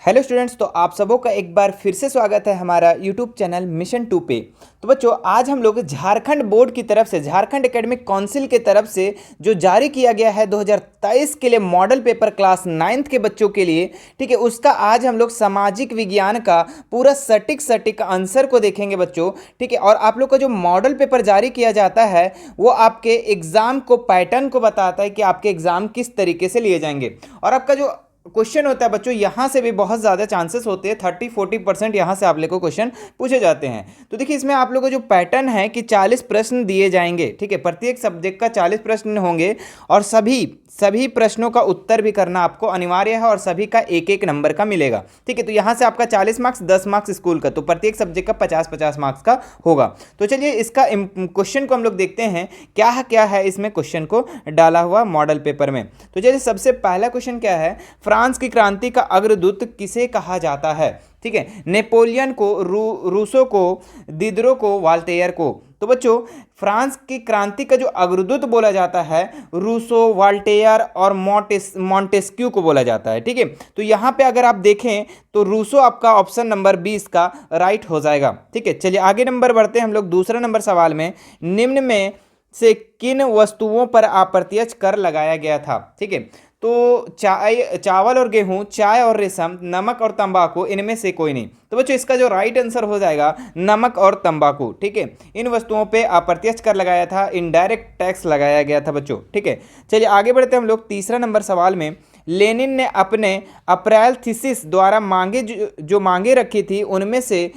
Hello students, तो आप सबों का एक बार फिर से स्वागत है हमारा यूट्यूब चैनल मिशन 2 पे। तो बच्चों, आज हम लोग झारखंड बोर्ड की तरफ से, झारखंड एकेडमिक काउंसिल की तरफ से जो जारी किया गया है 2023 के लिए मॉडल पेपर क्लास 9th के बच्चों के लिए, ठीक है, उसका आज हम लोग सामाजिक विज्ञान का पूरा सटीक सटीक आंसर को देखेंगे बच्चों। ठीक है, और आप लोग का जो मॉडल पेपर जारी किया जाता है वो आपके एग्जाम को, पैटर्न को बताता है कि आपके एग्जाम किस तरीके से लिए जाएंगे। और आपका जो क्वेश्चन होता है बच्चों, यहां से भी बहुत ज़्यादा चांसेस होते हैं, 30-40% यहां से आप लोग को क्वेश्चन पूछे जाते हैं। तो देखिए, इसमें आप लोगों को जो पैटर्न है कि 40 प्रश्न दिए जाएंगे। ठीक है, प्रत्येक सब्जेक्ट का 40 प्रश्न होंगे और सभी सभी प्रश्नों का उत्तर भी करना आपको अनिवार्य है और सभी का एक एक नंबर का मिलेगा। ठीक है, तो यहां से आपका 40 मार्क्स, 10 मार्क्स स्कूल का, तो प्रत्येक सब्जेक्ट का 50-50 मार्क्स का होगा। तो चलिए इसका क्वेश्चन को हम लोग देखते हैं क्या है इसमें क्वेश्चन को डाला हुआ मॉडल पेपर में। तो चलिए, सबसे पहला क्वेश्चन क्या है, फ्रांस की क्रांति का अग्रदूत किसे कहा जाता है? ठीक है, नेपोलियन को, रूसो को, दिदरो को, वाल्टेयर को। तो बच्चों, फ्रांस की क्रांति का जो अग्रदूत बोला जाता है रूसो, वाल्टेयर और मॉन्टेस्क्यू को बोला जाता है। ठीक है, तो यहाँ पे अगर आप देखें तो रूसो आपका ऑप्शन नंबर 20 का राइट हो जाएगा। ठीक है, चलिए आगे नंबर बढ़ते हैं हम लोग दूसरा नंबर सवाल में। निम्न में से किन वस्तुओं पर अप्रत्यक्ष कर लगाया गया था? ठीक है, तो चावल और गेहूं, चाय और रेशम, नमक और तंबाकू, इनमें से कोई नहीं। तो बच्चों, इसका जो राइट आंसर हो जाएगा नमक और तंबाकू। ठीक है, इन वस्तुओं पे अप्रत्यक्ष कर लगाया था, इनडायरेक्ट टैक्स लगाया गया था बच्चों। ठीक है, चलिए आगे बढ़ते हैं हम लोग तीसरा नंबर सवाल में। लेनिन ने अपने अप्रैल थीसिस द्वारा मांगे जो मांगे रखी थी उनमें से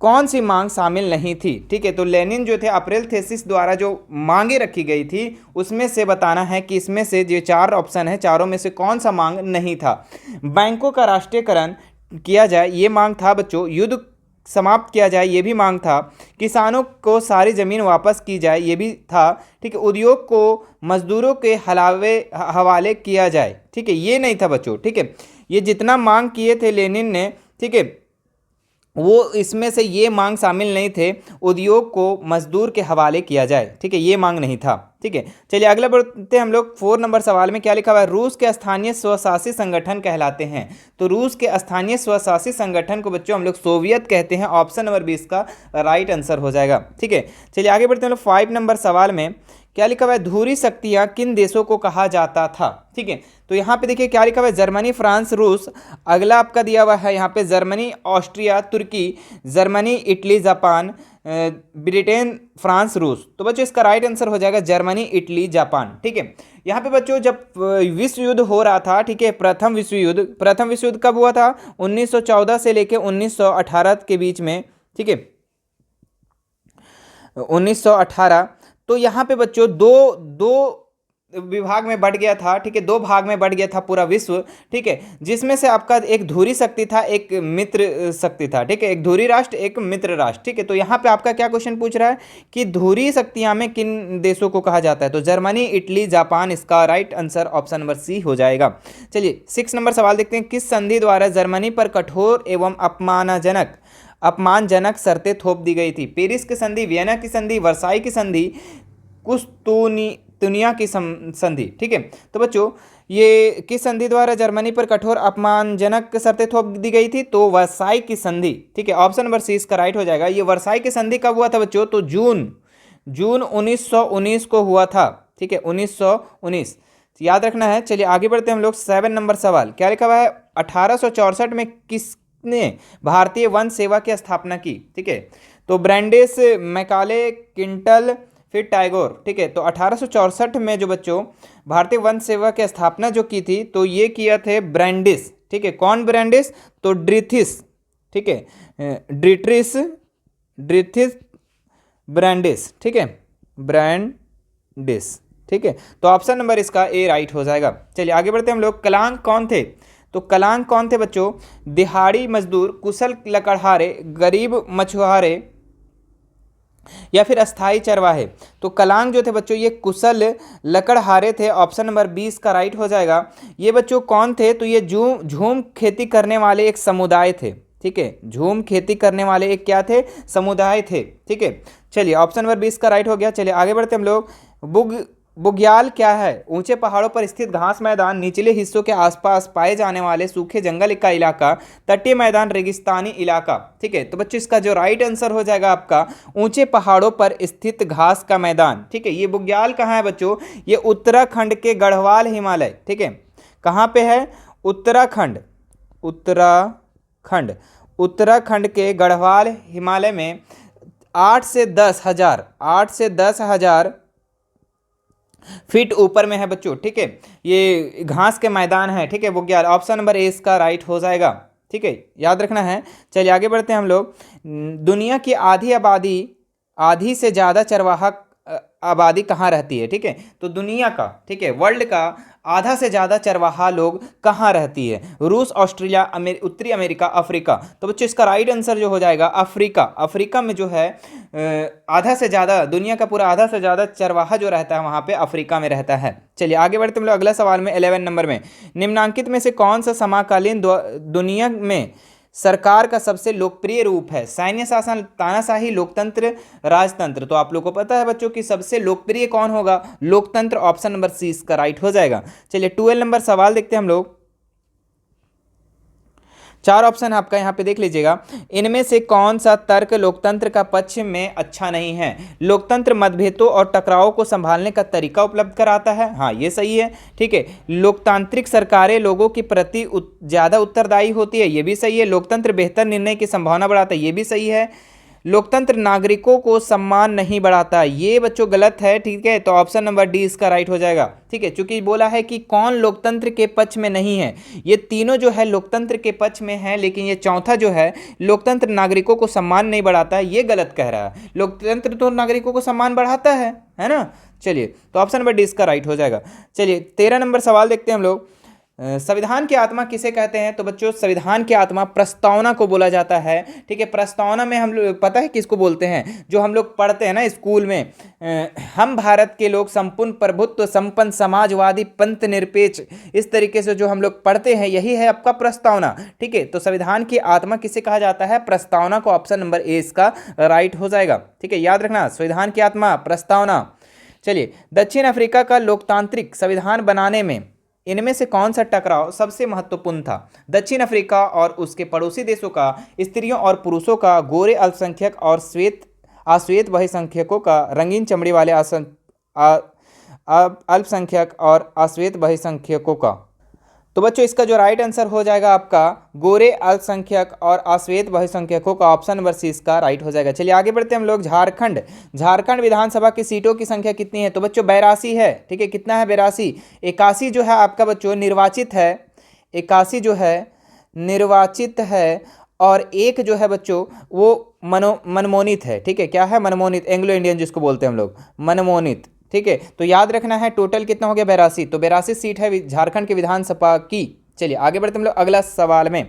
कौन सी मांग शामिल नहीं थी? ठीक है, तो लेनिन जो थे अप्रैल थीसिस द्वारा जो मांगे रखी गई थी उसमें से बताना है कि इसमें से जो चार ऑप्शन है, चारों में से कौन सा मांग नहीं था। बैंकों का राष्ट्रीयकरण किया जाए, ये मांग था बच्चों। युद्ध समाप्त किया जाए, ये भी मांग था। किसानों को सारी जमीन वापस की जाए, ये भी था। ठीक है, उद्योग को मजदूरों के हवाले किया जाए। ठीक है, ये नहीं था बच्चों। ठीक है, ये जितना मांग किए थे लेनिन ने, ठीक है, वो इसमें से ये मांग शामिल नहीं थे, उद्योग को मजदूर के हवाले किया जाए। ठीक है, ये मांग नहीं था। ठीक है, चलिए अगला बढ़ते हैं हम लोग 4 नंबर सवाल में। क्या लिखा हुआ है? रूस के स्थानीय स्वशासी संगठन कहलाते हैं। तो रूस के स्थानीय स्वशासी संगठन को बच्चों हम लोग सोवियत कहते हैं। ऑप्शन नंबर 20 का राइट आंसर हो जाएगा। ठीक है, चलिए आगे बढ़ते हैं हम लोग 5 नंबर सवाल में। क्या लिखा हुआ है? ध्रुवीय शक्तियां किन देशों को कहा जाता था? ठीक है, तो यहाँ पे देखिए क्या लिखा हुआ है, जर्मनी, फ्रांस, रूस। अगला आपका दिया हुआ है यहाँ पे जर्मनी, ऑस्ट्रिया, तुर्की, Germany, Italy, Japan, Britain, France, रूस। तो बच्चों, इसका राइट आंसर हो जाएगा जर्मनी, इटली, जापान। ठीक है, यहाँ पे बच्चों जब विश्व युद्ध हो रहा था, ठीक है, प्रथम विश्व युद्ध कब हुआ था? 1914 से लेके 1918 के बीच में। ठीक है, 1918। तो यहाँ पे बच्चों दो दो विभाग में बढ़ गया था। ठीक है, दो भाग में बढ़ गया था पूरा विश्व। ठीक है, जिसमें से आपका एक ध्रुवीय शक्ति था, एक मित्र शक्ति था। ठीक है, एक ध्रुवीय राष्ट्र, एक मित्र राष्ट्र। ठीक है, तो यहाँ पे आपका क्या क्वेश्चन पूछ रहा है कि ध्रुवीय शक्तियां में किन देशों को कहा जाता है? तो जर्मनी, इटली, जापान, इसका right answer option number C हो जाएगा। चलिए 6 नंबर सवाल देखते हैं। किस संधि द्वारा जर्मनी पर कठोर एवं अपमानजनक शर्तें थोप दी गई थी? पेरिस की संधि, वियना की संधि, वर्साई की संधि, कुस्तुनिया की संधि। ठीक है, तो बच्चों ये किस संधि द्वारा जर्मनी पर कठोर अपमानजनक शर्तें थोप दी गई थी? तो वर्साई की संधि। ठीक है, ऑप्शन नंबर सी इसका राइट हो जाएगा। ये वर्साई की संधि कब हुआ था बच्चों? तो जून 1919 को हुआ था। ठीक है, 1919 याद रखना है। चलिए आगे बढ़ते हैं हम लोग 7 नंबर सवाल। क्या लिखा हुआ है? 1864 में किसने भारतीय वन सेवा की स्थापना की? ठीक है, तो ब्रैंडिस, मैकाले, किंटल, फिर टैगोर। ठीक है, तो 1864 में जो बच्चों भारतीय वन सेवा की स्थापना जो की थी, तो ये किया थे ब्रैंडिस। ठीक है, कौन ब्रैंडिस? तो ड्रीथिस। ठीक है, ड्रीथिस ब्रैंडिस। ठीक है, ब्रैंडिस। ठीक है, तो ऑप्शन नंबर इसका ए राइट हो जाएगा। चलिए आगे बढ़ते हैं हम लोग। कलांग कौन थे? तो कलांग कौन थे बच्चों? दिहाड़ी मजदूर, कुशल लकड़हारे, गरीब मछुआरे या फिर अस्थाई चरवाहे। तो कलांग जो थे बच्चों ये कुशल लकड़हारे थे। ऑप्शन नंबर 20 का राइट हो जाएगा। ये बच्चों कौन थे? तो ये झूम खेती करने वाले एक समुदाय थे। ठीक है, झूम खेती करने वाले एक क्या थे? समुदाय थे। ठीक है, चलिए ऑप्शन नंबर 20 का राइट हो गया। चलिए आगे बढ़ते हम लोग। बुग्याल क्या है? ऊंचे पहाड़ों पर स्थित घास मैदान, निचले हिस्सों के आसपास पाए जाने वाले सूखे जंगल का इलाका, तटीय मैदान, रेगिस्तानी इलाका। ठीक है, तो बच्चों इसका जो राइट आंसर हो जाएगा आपका ऊंचे पहाड़ों पर स्थित घास का मैदान। ठीक है, ये बुग्याल कहाँ है बच्चों? ये उत्तराखंड के गढ़वाल हिमालय। ठीक है, कहाँ पे है? उत्तराखंड, उत्तराखंड, उत्तराखंड के गढ़वाल हिमालय में 8 से 10 हजार फीट ऊपर में है बच्चों। ठीक है, ये घास के मैदान है। ठीक है, बुग्याल ऑप्शन नंबर ए इसका राइट हो जाएगा। ठीक है, याद रखना है। चलिए आगे बढ़ते हैं हम लोग। दुनिया की आधी आबादी, आधी से ज़्यादा चरवाहा आबादी कहाँ रहती है? ठीक है, तो दुनिया का, ठीक है, वर्ल्ड का आधा से ज़्यादा चरवाहा लोग कहाँ रहती है? रूस, ऑस्ट्रेलिया, उत्तरी अमेरिका, अफ्रीका। तो बच्चों इसका राइट आंसर जो हो जाएगा अफ्रीका। अफ्रीका में जो है आधा से ज़्यादा, दुनिया का पूरा आधा से ज़्यादा चरवाहा जो रहता है वहाँ पे अफ्रीका में रहता है। चलिए आगे बढ़ते हम लोग अगला सवाल में 11 नंबर में। निम्नांकित में से कौन सा समकालीन दुनिया में सरकार का सबसे लोकप्रिय रूप है? सैन्य शासन, तानाशाही, लोकतंत्र, राजतंत्र। तो आप लोग को पता है बच्चों कि सबसे लोकप्रिय कौन होगा? लोकतंत्र। ऑप्शन नंबर सी इसका राइट हो जाएगा। चलिए 12 नंबर सवाल देखते हैं हम लोग। 4 ऑप्शन आपका यहाँ पे देख लीजिएगा। इनमें से कौन सा तर्क लोकतंत्र का पक्ष में अच्छा नहीं है? लोकतंत्र मतभेदों और टकरावों को संभालने का तरीका उपलब्ध कराता है। हाँ, ये सही है। ठीक है, लोकतांत्रिक सरकारें लोगों के प्रति ज़्यादा उत्तरदायी होती है। ये भी सही है। लोकतंत्र बेहतर निर्णय की संभावना बढ़ाता है। ये भी सही है। लोकतंत्र नागरिकों को सम्मान नहीं बढ़ाता। ये बच्चों गलत है। ठीक है, तो ऑप्शन नंबर डी इसका राइट हो जाएगा। ठीक है, चूंकि बोला है कि कौन लोकतंत्र के पक्ष में नहीं है, ये तीनों जो है लोकतंत्र के पक्ष में है, लेकिन ये चौथा जो है लोकतंत्र नागरिकों को सम्मान नहीं बढ़ाता है, ये गलत कह रहा है। लोकतंत्र तो नागरिकों को सम्मान बढ़ाता है ना। चलिए, तो ऑप्शन नंबर डी इसका राइट हो जाएगा। चलिए 13 नंबर सवाल देखते हैं हम लोग। संविधान की आत्मा किसे कहते हैं? तो बच्चों संविधान की आत्मा प्रस्तावना को बोला जाता है। ठीक है, प्रस्तावना में हम लोग पता है किसको बोलते हैं? जो हम लोग पढ़ते हैं ना स्कूल में, हम भारत के लोग संपूर्ण प्रभुत्व संपन्न समाजवादी पंथ निरपेक्ष, इस तरीके से जो हम लोग पढ़ते हैं यही है आपका प्रस्तावना। ठीक है, तो संविधान की आत्मा किसे कहा जाता है? प्रस्तावना को। ऑप्शन नंबर ए इसका राइट हो जाएगा। ठीक है, याद रखना, संविधान की आत्मा प्रस्तावना। चलिए, दक्षिण अफ्रीका का लोकतांत्रिक संविधान बनाने में इनमें से कौन सा टकराव सबसे महत्वपूर्ण था? दक्षिण अफ्रीका और उसके पड़ोसी देशों का, स्त्रियों और पुरुषों का, गोरे अल्पसंख्यक और अश्वेत बहुसंख्यकों का, रंगीन चमड़ी वाले अल्पसंख्यक और अश्वेत बहुसंख्यकों का। तो बच्चों इसका जो राइट आंसर हो जाएगा आपका गोरे अल्पसंख्यक और अश्वेत बहुसंख्यकों का। ऑप्शन नंबर सी इसका राइट हो जाएगा। चलिए आगे बढ़ते हैं हम लोग। झारखंड विधानसभा की सीटों की संख्या कितनी है? तो बच्चों 82 है। ठीक है, कितना है? 82। 81 जो है आपका बच्चों निर्वाचित है, 81 जो है निर्वाचित है, और एक जो है बच्चों वो मनमोनित है। ठीक है, क्या है? मनमोनित, एंग्लो इंडियन जिसको बोलते हैं हम लोग, मनमोनित। ठीक है, तो याद रखना है टोटल कितना हो गया? 82। तो 82 सीट है झारखंड के विधानसभा की। चलिए आगे बढ़ते हम लोग अगला सवाल में।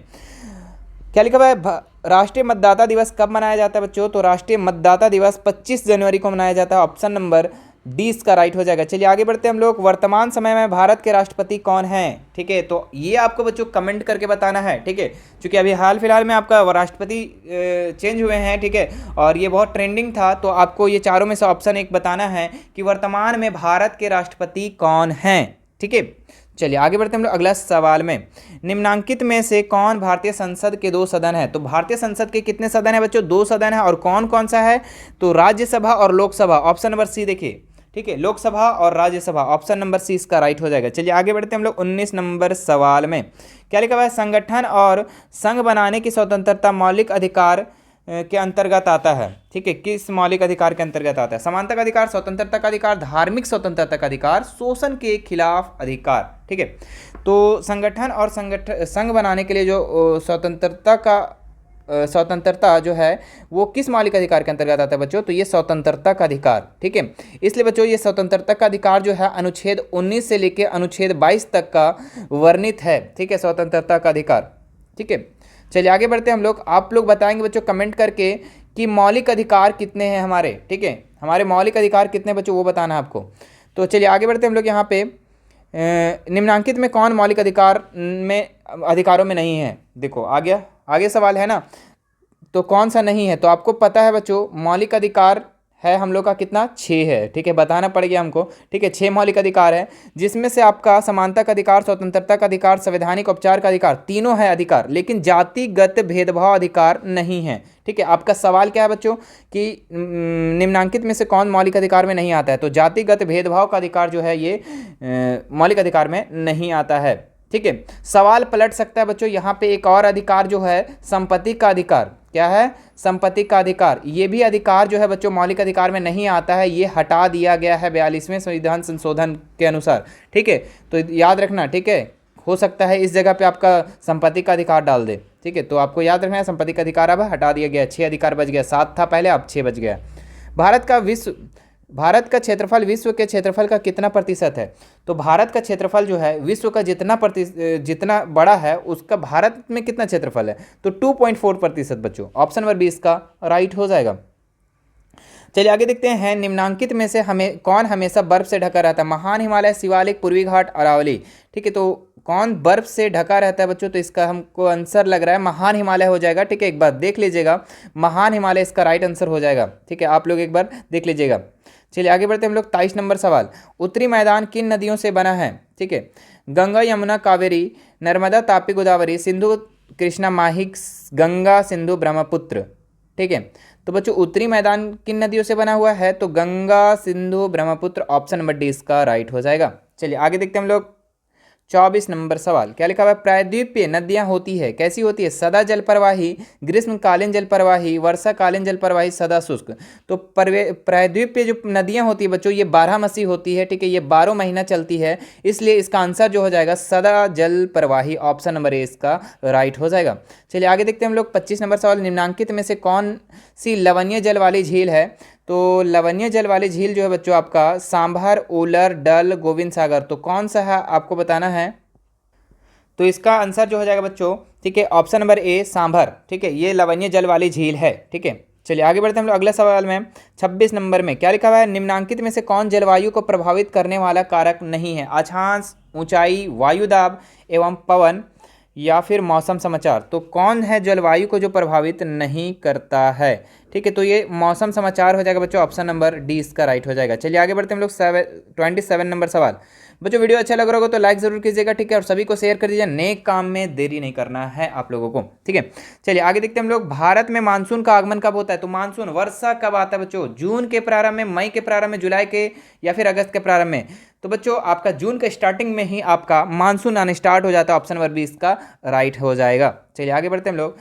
क्या लिखा हुआ है? राष्ट्रीय मतदाता दिवस कब मनाया जाता है बच्चों? तो राष्ट्रीय मतदाता दिवस 25 जनवरी को मनाया जाता है। ऑप्शन नंबर डी इसका राइट हो जाएगा। चलिए आगे बढ़ते हैं हम लोग। वर्तमान समय में भारत के राष्ट्रपति कौन हैं? ठीक है, तो ये आपको बच्चों कमेंट करके बताना है। ठीक है, क्योंकि अभी हाल फिलहाल में आपका राष्ट्रपति चेंज हुए हैं। ठीक है, और ये बहुत ट्रेंडिंग था, तो आपको ये चारों में से ऑप्शन एक बताना है कि वर्तमान में भारत के राष्ट्रपति कौन हैं। ठीक है, चलिए आगे बढ़ते हैं हम लोग अगला सवाल में। निम्नांकित में से कौन भारतीय संसद के 2 सदन है? तो भारतीय संसद के कितने सदन है बच्चों? 2 सदन है। और कौन कौन सा है? तो राज्यसभा और लोकसभा। ऑप्शन नंबर सी देखिए। ठीक है, लोकसभा और राज्यसभा। ऑप्शन नंबर सी इसका राइट हो जाएगा। चलिए आगे बढ़ते हैं हम लोग 19 नंबर सवाल में। क्या लिखा हुआ है? संगठन और संघ बनाने की स्वतंत्रता मौलिक अधिकार के अंतर्गत आता है। ठीक है, किस मौलिक अधिकार के अंतर्गत आता है? समानता का अधिकार, स्वतंत्रता का अधिकार, धार्मिक स्वतंत्रता का अधिकार, शोषण के खिलाफ अधिकार। ठीक है, तो संगठन और संघ बनाने के लिए जो स्वतंत्रता जो है वो किस मौलिक अधिकार के अंतर्गत आता है बच्चों? तो ये स्वतंत्रता का अधिकार। ठीक है, इसलिए बच्चों ये स्वतंत्रता का अधिकार जो है अनुच्छेद 19 से लेकर अनुच्छेद 22 तक का वर्णित है। ठीक है, स्वतंत्रता का अधिकार। ठीक है, चलिए आगे बढ़ते हैं हम लोग। आप लोग बताएंगे बच्चों कमेंट करके कि मौलिक अधिकार कितने हैं हमारे। ठीक है, हमारे मौलिक अधिकार कितने बच्चों वो बताना है आपको। तो चलिए आगे बढ़ते हैं हम लोग। यहाँ पे निम्नांकित में कौन मौलिक अधिकारों में नहीं है? देखो आगे सवाल है ना, तो कौन सा नहीं है? तो आपको पता है बच्चों मौलिक अधिकार है हम लोग का कितना, 6 है। ठीक है, बताना पड़ेगा हमको। ठीक है, 6 मौलिक अधिकार है, जिसमें से आपका समानता का अधिकार, स्वतंत्रता का अधिकार, संवैधानिक उपचार का अधिकार, तीनों है अधिकार, लेकिन जातिगत भेदभाव अधिकार नहीं है। ठीक है, आपका सवाल क्या है बच्चों कि निम्नांकित में से कौन मौलिक अधिकार में नहीं आता है, तो जातिगत भेदभाव का अधिकार जो है ये मौलिक अधिकार में नहीं आता है। ठीक है, सवाल पलट सकता है बच्चों, यहाँ पे एक और अधिकार जो है संपत्ति का अधिकार, क्या है, संपत्ति का अधिकार, ये भी अधिकार जो है बच्चों मौलिक अधिकार में नहीं आता है, ये हटा दिया गया है 42वें संविधान संशोधन के अनुसार। ठीक है, तो याद रखना। ठीक है, हो सकता है इस जगह पे आपका संपत्ति का अधिकार डाल दे। ठीक है, तो आपको याद रखना है संपत्ति का अधिकार अब हटा दिया गया, 6 अधिकार बच गया, 7 था पहले, अब 6 बच गया। भारत का क्षेत्रफल विश्व के क्षेत्रफल का कितना प्रतिशत है, तो भारत का क्षेत्रफल जो है विश्व का जितना बड़ा है उसका भारत में कितना क्षेत्रफल है, तो 2.4% बच्चों, ऑप्शन नंबर 20 का राइट हो जाएगा। चलिए आगे देखते हैं, निम्नांकित में से हमें कौन हमेशा बर्फ से ढका रहता है, महान हिमालय, शिवालिक, पूर्वी घाट, अरावली। ठीक है, तो कौन बर्फ से ढका रहता है बच्चों, तो इसका हमको आंसर लग रहा है महान हिमालय हो जाएगा। ठीक है, एक बार देख लीजिएगा, महान हिमालय इसका राइट आंसर हो जाएगा। ठीक है, आप लोग एक बार देख लीजिएगा। चलिए आगे बढ़ते हैं हम लोग, 23 नंबर सवाल, उत्तरी मैदान किन नदियों से बना है। ठीक है, गंगा, यमुना, कावेरी, नर्मदा, तापी, गोदावरी, सिंधु, कृष्णा, माही, गंगा, सिंधु, ब्रह्मपुत्र। ठीक है, तो बच्चों उत्तरी मैदान किन नदियों से बना हुआ है, तो Ganga, Sindhu, Brahmaputra, option number D इसका राइट हो जाएगा। चलिए आगे देखते हैं हम लोग, 24 नंबर सवाल, क्या लिखा हुआ है, प्रायद्वीपीय नदियां होती है, कैसी होती है, सदा जल प्रवाही, ग्रीष्मकालीन जल प्रवाही, वर्षाकालीन जल प्रवाही, सदा शुष्क। तो प्रायद्वीपीय जो नदियां होती है बच्चों ये 12 होती है। ठीक है, ये 12 महीना चलती है, इसलिए इसका आंसर जो हो जाएगा सदा जल प्रवाही, ऑप्शन नंबर ए इसका राइट हो जाएगा। चलिए आगे देखते हैं हम लोग, 25 नंबर सवाल, निम्नांकित में से कौन सी लवणीय जल वाली झील है, तो लवणीय जल वाली झील जो है बच्चों आपका सांभर, ओलर, डल, गोविंद सागर, तो कौन सा है आपको बताना है, तो इसका आंसर जो हो जाएगा बच्चों, ठीक है, ऑप्शन नंबर ए सांभर। ठीक है, ये लवणीय जल वाली झील है। ठीक है, चलिए आगे बढ़ते हैं हम लोग अगले सवाल में, 26 नंबर में क्या लिखा हुआ है, निम्नांकित में से कौन जलवायु को प्रभावित करने वाला कारक नहीं है, अक्षांश, ऊंचाई, वायुदाब एवं पवन, या फिर मौसम समाचार। तो कौन है जलवायु को जो प्रभावित नहीं करता है। ठीक है, तो ये मौसम समाचार हो जाएगा बच्चों, ऑप्शन नंबर डी इसका राइट हो जाएगा। चलिए आगे बढ़ते हैं हम लोग 27 नंबर सवाल। बच्चों वीडियो अच्छा लग रहा होगा तो लाइक जरूर कीजिएगा। ठीक है, और सभी को शेयर कर दीजिए, नेक काम में देरी नहीं करना है आप लोगों को। ठीक है, चलिए आगे देखते हैं हम लोग, भारत में मानसून का आगमन कब होता है, तो मानसून वर्षा कब आता है बच्चों, जून के प्रारंभ में, मई के प्रारंभ में, जुलाई के, या फिर अगस्त के प्रारंभ में। तो बच्चों आपका जून के स्टार्टिंग में ही आपका मानसून आने स्टार्ट हो जाता है, ऑप्शन नंबर 20 का राइट हो जाएगा। चलिए आगे बढ़ते हैं हम लोग,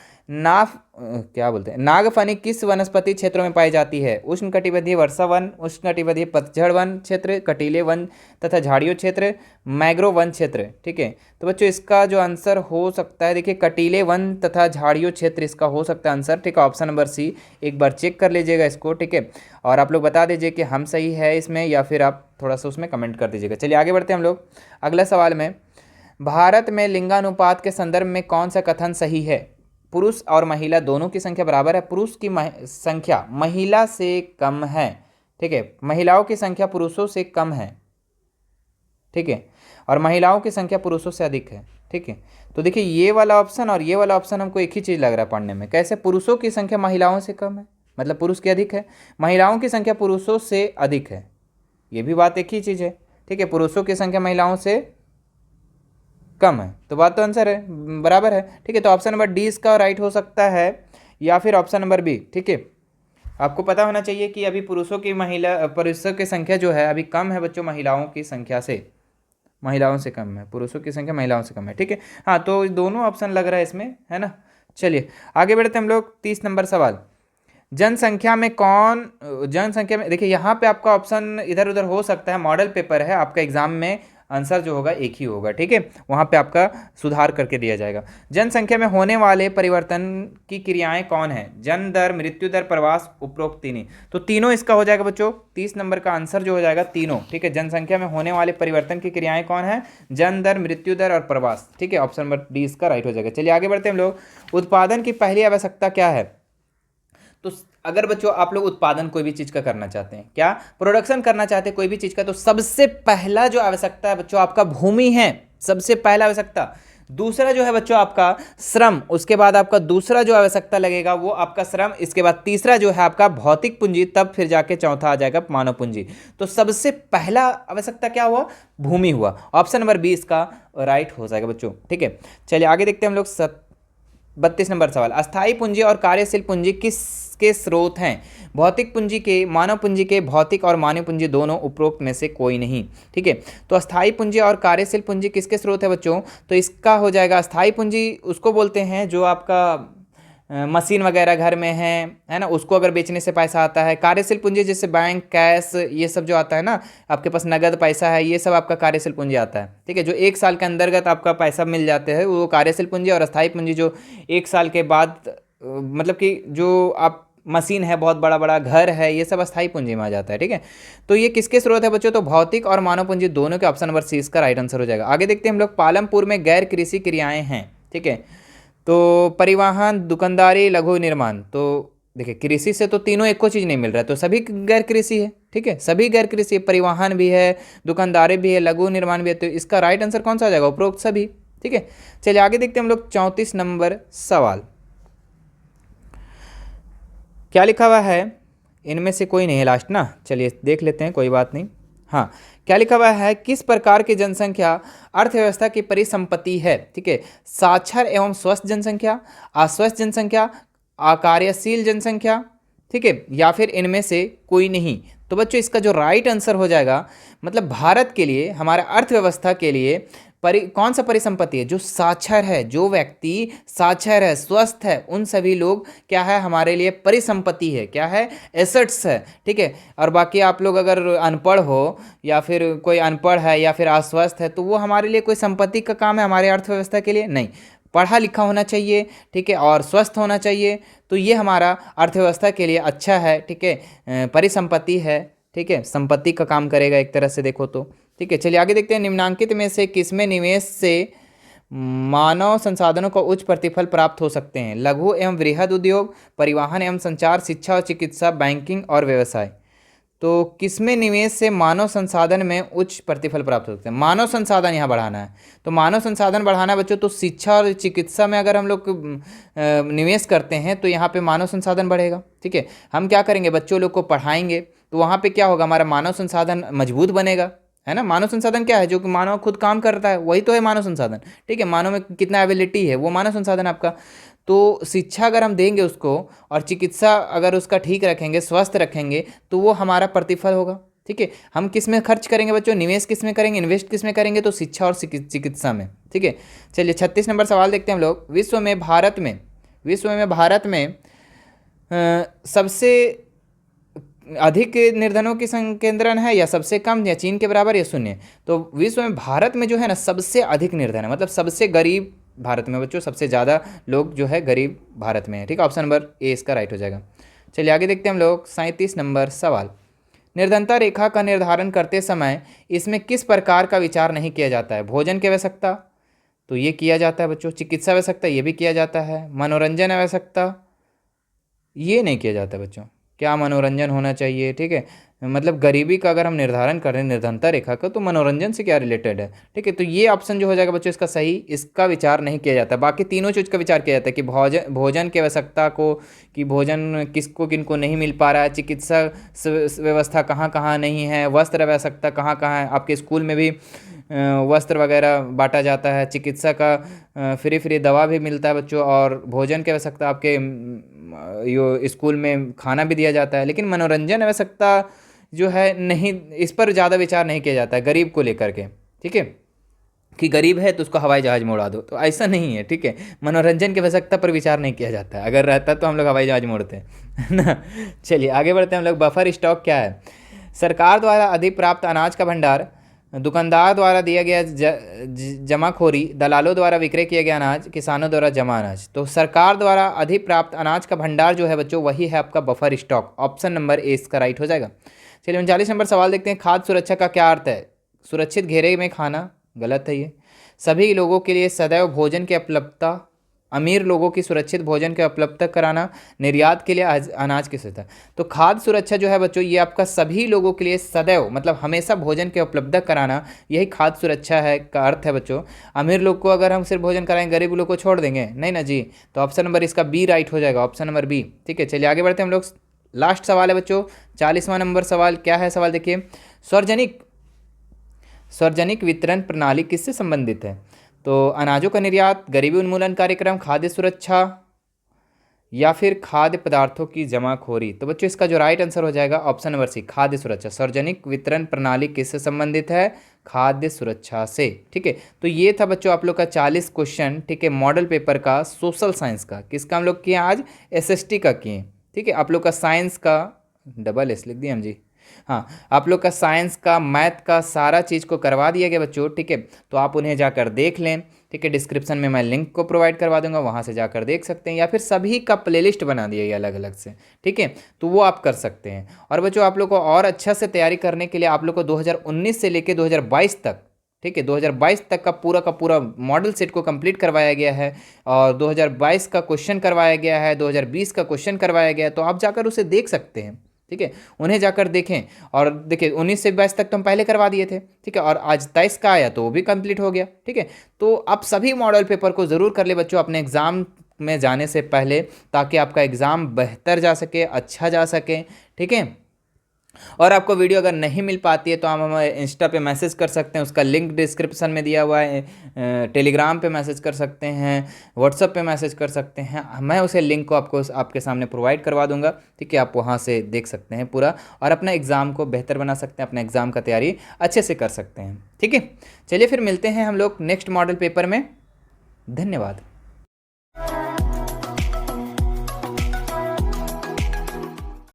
नागफनी किस वनस्पति क्षेत्रों में पाई जाती है, उष्णकटिबंधीय वर्षा वन, उष्णकटिबंधीय पतझड़ वन क्षेत्र, कटीले वन तथा झाड़ियों क्षेत्र, मैग्रोव वन क्षेत्र। ठीक है, तो बच्चों इसका जो आंसर हो सकता है, देखिए कटीले वन तथा झाड़ियों क्षेत्र इसका हो सकता है आंसर। ठीक है, ऑप्शन नंबर सी, एक बार चेक कर लीजिएगा इसको। ठीक है, और आप लोग बता दीजिए कि हम सही है इसमें, या फिर आप थोड़ा सा उसमें कमेंट कर दीजिएगा। चलिए आगे बढ़ते हैं हम लोग अगला सवाल में, भारत में लिंगानुपात के संदर्भ में कौन सा कथन सही है, पुरुष और महिला दोनों की संख्या बराबर है, पुरुष की संख्या महिला से कम है। ठीक है, महिलाओं की संख्या पुरुषों से कम है। ठीक है, और महिलाओं की संख्या पुरुषों से अधिक है। ठीक है, तो देखिए ये वाला ऑप्शन और ये वाला ऑप्शन हमको एक ही चीज़ लग रहा है पढ़ने में, कैसे, पुरुषों की संख्या महिलाओं से कम है, मतलब पुरुष की अधिक है, महिलाओं की संख्या पुरुषों से अधिक है, ये भी बात एक ही चीज़ है। ठीक है, पुरुषों की संख्या महिलाओं से कम है, तो बात तो आंसर है, बराबर है। ठीक है, तो ऑप्शन नंबर डी इसका राइट हो सकता है, या फिर ऑप्शन नंबर बी। ठीक है, आपको पता होना चाहिए कि अभी पुरुषों की संख्या जो है अभी कम है बच्चों महिलाओं की संख्या से, महिलाओं से कम है, पुरुषों की संख्या महिलाओं से कम है। ठीक है, हाँ, तो दोनों ऑप्शन लग रहा है इसमें, है ना। चलिए आगे बढ़ते हैं हम लोग, 30 नंबर सवाल, जनसंख्या में देखिए यहाँ पे आपका ऑप्शन इधर उधर हो सकता है, मॉडल पेपर है आपका, एग्जाम में आंसर जो होगा एक ही होगा। ठीक है, वहाँ पे आपका सुधार करके दिया जाएगा। जनसंख्या में होने वाले परिवर्तन की क्रियाएं कौन है, जन्म दर, मृत्यु दर, प्रवास, उपरोक्त तीनों। तो तीनों इसका हो जाएगा बच्चों, 30 नंबर का आंसर जो हो जाएगा तीनों। ठीक है, जनसंख्या में होने वाले परिवर्तन की क्रियाएं कौन है, जन्म दर, मृत्यु दर और प्रवास। ठीक है, ऑप्शन नंबर डी इसका राइट हो जाएगा। चलिए आगे बढ़ते हैं हम लोग, उत्पादन की पहली आवश्यकता क्या है, तो अगर बच्चों आप लोग उत्पादन कोई भी चीज़ का करना चाहते हैं, क्या प्रोडक्शन करना चाहते हैं कोई भी चीज़ का, तो सबसे पहला जो आवश्यकता है बच्चों आपका भूमि है, सबसे पहला आवश्यकता दूसरा जो है बच्चों आपका श्रम, उसके बाद आपका दूसरा जो आवश्यकता लगेगा वो आपका श्रम, इसके बाद तीसरा जो है आपका भौतिक पूंजी, तब फिर जाके चौथा आ जाएगा मानव पूंजी। तो सबसे पहला आवश्यकता क्या हुआ? भूमि हुआ। ऑप्शन नंबर 20 का राइट हो जाएगा बच्चों। ठीक है, चलिए आगे देखते हैं हम लोग 32 नंबर सवाल। अस्थाई पूंजी और कार्यशील पूंजी किसके स्रोत हैं? भौतिक पूंजी के, मानव पूंजी के, भौतिक और मानव पूंजी दोनों, उपरोक्त में से कोई नहीं। ठीक है, तो अस्थाई पूंजी और कार्यशील पूंजी किसके स्रोत है बच्चों? तो इसका हो जाएगा अस्थाई पूंजी उसको बोलते हैं जो आपका मशीन वगैरह घर में है ना, उसको अगर बेचने से पैसा आता है। कार्यशील पूंजी जैसे बैंक, कैश, ये सब जो आता है ना, आपके पास नगद पैसा है, ये सब आपका कार्यशील पूंजी आता है। ठीक है, जो एक साल के अंतर्गत आपका पैसा मिल जाते हैं वो कार्यशील पूंजी, और अस्थाई पूंजी जो एक साल के बाद मतलब कि जो आप मशीन है, बहुत बड़ा बड़ा घर है, ये सब अस्थाई पूंजी में आ जाता है। ठीक है, तो ये किसके स्रोत है बच्चों? तो भौतिक और मानव पूंजी दोनों के, ऑप्शन नंबर सी इसका राइट आंसर हो जाएगा। आगे देखते हैं हम लोग, पालमपुर में गैर कृषि क्रियाएं हैं। ठीक है, तो परिवहन, दुकानदारी, लघु निर्माण। तो देखिए कृषि से तो तीनों एक को चीज़ नहीं मिल रहा है, तो सभी गैर कृषि है। ठीक है, सभी गैर कृषि, परिवहन भी है, दुकानदारी भी है, लघु निर्माण भी है, तो इसका राइट आंसर कौन सा आ जाएगा? उपरोक्त सभी। ठीक है, चलिए आगे देखते हैं हम लोग 34 नंबर सवाल। क्या लिखा हुआ है? इनमें से कोई नहीं है लास्ट ना, चलिए देख लेते हैं, कोई बात नहीं। हाँ, क्या लिखा हुआ है? किस प्रकार की जनसंख्या अर्थव्यवस्था की परिसंपत्ति है? ठीक है, साक्षर एवं स्वस्थ जनसंख्या, अस्वस्थ जनसंख्या, अकार्यशील जनसंख्या, ठीक है, या फिर इनमें से कोई नहीं। तो बच्चों इसका जो राइट आंसर हो जाएगा, मतलब भारत के लिए, हमारा अर्थव्यवस्था के लिए कौन सा परिसंपत्ति है? जो साक्षर है, जो व्यक्ति साक्षर है, स्वस्थ है, उन सभी लोग क्या है? हमारे लिए परिसंपत्ति है। क्या है? एसेट्स है। ठीक है, और बाकी आप लोग अगर अनपढ़ हो, या फिर कोई अनपढ़ है, या फिर अस्वस्थ है, तो वो हमारे लिए कोई संपत्ति का काम है? हमारे अर्थव्यवस्था के लिए नहीं। पढ़ा लिखा होना चाहिए, ठीक है, और स्वस्थ होना चाहिए, तो ये हमारा अर्थव्यवस्था के लिए अच्छा है। ठीक है, परिसंपत्ति है। ठीक है, संपत्ति का काम करेगा एक तरह से देखो तो। ठीक है, चलिए आगे देखते हैं, निम्नांकित में से किसमें निवेश से मानव संसाधनों को उच्च प्रतिफल प्राप्त हो सकते हैं? लघु एवं वृहद उद्योग, परिवहन एवं संचार, शिक्षा और चिकित्सा, बैंकिंग और व्यवसाय। तो किसमें निवेश से मानव संसाधन में उच्च प्रतिफल प्राप्त हो सकते हैं? मानव संसाधन यहाँ बढ़ाना है, तो मानव संसाधन बढ़ाना बच्चों, तो शिक्षा और चिकित्सा में अगर हम लोग निवेश करते हैं तो यहाँ पे मानव संसाधन बढ़ेगा। ठीक है, हम क्या करेंगे? बच्चों लोग को पढ़ाएंगे, तो वहाँ पे क्या होगा? हमारा मानव संसाधन मजबूत बनेगा, है ना। मानव संसाधन क्या है? जो कि मानव खुद काम करता है, वही तो है मानव संसाधन। ठीक है, मानव में कितना एबिलिटी है, वो मानव संसाधन आपका। तो शिक्षा अगर हम देंगे उसको, और चिकित्सा अगर उसका ठीक रखेंगे, स्वस्थ रखेंगे, तो वो हमारा प्रतिफल होगा। ठीक है, हम किस में खर्च करेंगे बच्चों? निवेश किस में करेंगे, इन्वेस्ट किस में करेंगे? तो शिक्षा और चिकित्सा में। ठीक है, चलिए 36 नंबर सवाल देखते हैं हम लोग। विश्व में भारत में सबसे अधिक निर्धनों की संकेंद्रण है, या सबसे कम, या चीन के बराबर, या शून्य? तो विश्व में भारत में जो है ना, सबसे अधिक निर्धन है, मतलब सबसे गरीब भारत में बच्चों, सबसे ज़्यादा लोग जो है गरीब भारत में है। ठीक है, ऑप्शन नंबर ए इसका राइट हो जाएगा। चलिए आगे देखते हैं हम लोग 37 नंबर सवाल। निर्धनता रेखा का निर्धारण करते समय इसमें किस प्रकार का विचार नहीं किया जाता है? भोजन की आवश्यकता, तो ये किया जाता है बच्चों। चिकित्सा आवश्यकता, ये भी किया जाता है। मनोरंजन आवश्यकता, ये नहीं किया जाता बच्चों। क्या मनोरंजन होना चाहिए? ठीक है, मतलब गरीबी का अगर हम निर्धारण करें, निर्धनता रेखा का, तो मनोरंजन से क्या रिलेटेड है? ठीक है, तो ये ऑप्शन जो हो जाएगा बच्चों इसका सही, इसका विचार नहीं किया जाता। बाकी तीनों चीज़ का विचार किया जाता है कि भोजन की आवश्यकता को, कि भोजन किसको किनको नहीं मिल पा रहा है, चिकित्सा व्यवस्था कहाँ कहाँ नहीं है, वस्त्र आवश्यकता कहाँ कहाँ है। आपके स्कूल में भी वस्त्र वगैरह बांटा जाता है, चिकित्सा का फ्री दवा भी मिलता है बच्चों, और भोजन की आवश्यकता आपके यो स्कूल में खाना भी दिया जाता है। लेकिन मनोरंजन आवश्यकता जो है नहीं, इस पर ज़्यादा विचार नहीं किया जाता है गरीब को लेकर के। ठीक है, कि गरीब है तो उसको हवाई जहाज़ में उड़ा दो, तो ऐसा नहीं है। ठीक है, मनोरंजन की आवश्यकता पर विचार नहीं किया जाता है। अगर रहता तो हम लोग हवाई जहाज़ में उड़ते हैं ना। चलिए आगे बढ़ते हैं हम लोग। बफर स्टॉक क्या है? सरकार द्वारा अधिक प्राप्त अनाज का भंडार, दुकानदार द्वारा दिया गया जमाखोरी, दलालों द्वारा विक्रय किया गया अनाज, किसानों द्वारा जमा अनाज। तो सरकार द्वारा अधिक प्राप्त अनाज का भंडार जो है बच्चों, वही है आपका buffer stock. Option number A इसका राइट हो जाएगा। चलिए 39 नंबर सवाल देखते हैं। खाद्य सुरक्षा का क्या अर्थ है? सुरक्षित घेरे में खाना, गलत है ये। सभी लोगों के लिए सदैव भोजन की उपलब्धता, अमीर लोगों की सुरक्षित भोजन के उपलब्ध कराना, निर्यात के लिए अनाज की सुविधा। तो खाद्य सुरक्षा जो है बच्चों, ये आपका सभी लोगों के लिए सदैव मतलब हमेशा भोजन के उपलब्ध कराना, यही खाद्य सुरक्षा है का अर्थ है बच्चों। अमीर लोग को अगर हम सिर्फ भोजन कराएंगे, गरीब लोग को छोड़ देंगे, नहीं ना जी। तो ऑप्शन नंबर इसका बी राइट हो जाएगा, ऑप्शन नंबर बी। ठीक है, चलिए आगे बढ़ते हैं हम लोग। लास्ट सवाल है बच्चों, 40वां नंबर सवाल। क्या है सवाल, देखिए, सार्वजनिक वितरण प्रणाली किससे संबंधित है? तो अनाजों का निर्यात, गरीबी उन्मूलन कार्यक्रम, खाद्य सुरक्षा या फिर खाद्य पदार्थों की जमाखोरी। तो बच्चों इसका जो राइट आंसर हो जाएगा ऑप्शन नंबर सी, खाद्य सुरक्षा। सार्वजनिक वितरण प्रणाली किससे संबंधित है? खाद्य सुरक्षा से। ठीक है, तो ये था बच्चों आप लोग का 40 क्वेश्चन, ठीक है, मॉडल पेपर का सोशल साइंस का। किसका हम लोग किए आज? एसएसटी का किए। ठीक है, आप लोग का साइंस का, डबल एस लिख दिए हम जी, हाँ, आप लोग का साइंस का, मैथ का सारा चीज़ को करवा दिया गया बच्चों। ठीक है, तो आप उन्हें जाकर देख लें। ठीक है, डिस्क्रिप्शन में मैं लिंक को प्रोवाइड करवा दूंगा, वहाँ से जाकर देख सकते हैं, या फिर सभी का प्लेलिस्ट बना दिया गया अलग अलग से। ठीक है, तो वो आप कर सकते हैं। और बच्चों आप लोग को और अच्छा से तैयारी करने के लिए आप लोग को 2019 से लेकर 2022 तक, ठीक है, 2022 तक का पूरा मॉडल सेट को कंप्लीट करवाया गया है, और 2022 का क्वेश्चन करवाया गया है, 2020 का क्वेश्चन करवाया गया है। तो आप जाकर उसे देख सकते हैं। ठीक है, उन्हें जाकर देखें। और देखिए 19 से 22 तक तो हम पहले करवा दिए थे। ठीक है, और आज 23 का आया तो वो भी कंप्लीट हो गया। ठीक है, तो आप सभी मॉडल पेपर को ज़रूर कर ले बच्चों अपने एग्ज़ाम में जाने से पहले, ताकि आपका एग्ज़ाम बेहतर जा सके, अच्छा जा सके। ठीक है, और आपको वीडियो अगर नहीं मिल पाती है तो आप हमें इंस्टा पे मैसेज कर सकते हैं, उसका लिंक डिस्क्रिप्शन में दिया हुआ है। टेलीग्राम पे मैसेज कर सकते हैं, व्हाट्सएप पे मैसेज कर सकते हैं, मैं उसे लिंक को आपको आपके सामने प्रोवाइड करवा दूंगा। ठीक है, आप वहाँ से देख सकते हैं पूरा, और अपना एग्ज़ाम को बेहतर बना सकते हैं, अपना एग्ज़ाम का तैयारी अच्छे से कर सकते हैं। ठीक है, चलिए फिर मिलते हैं हम लोग नेक्स्ट मॉडल पेपर में। धन्यवाद।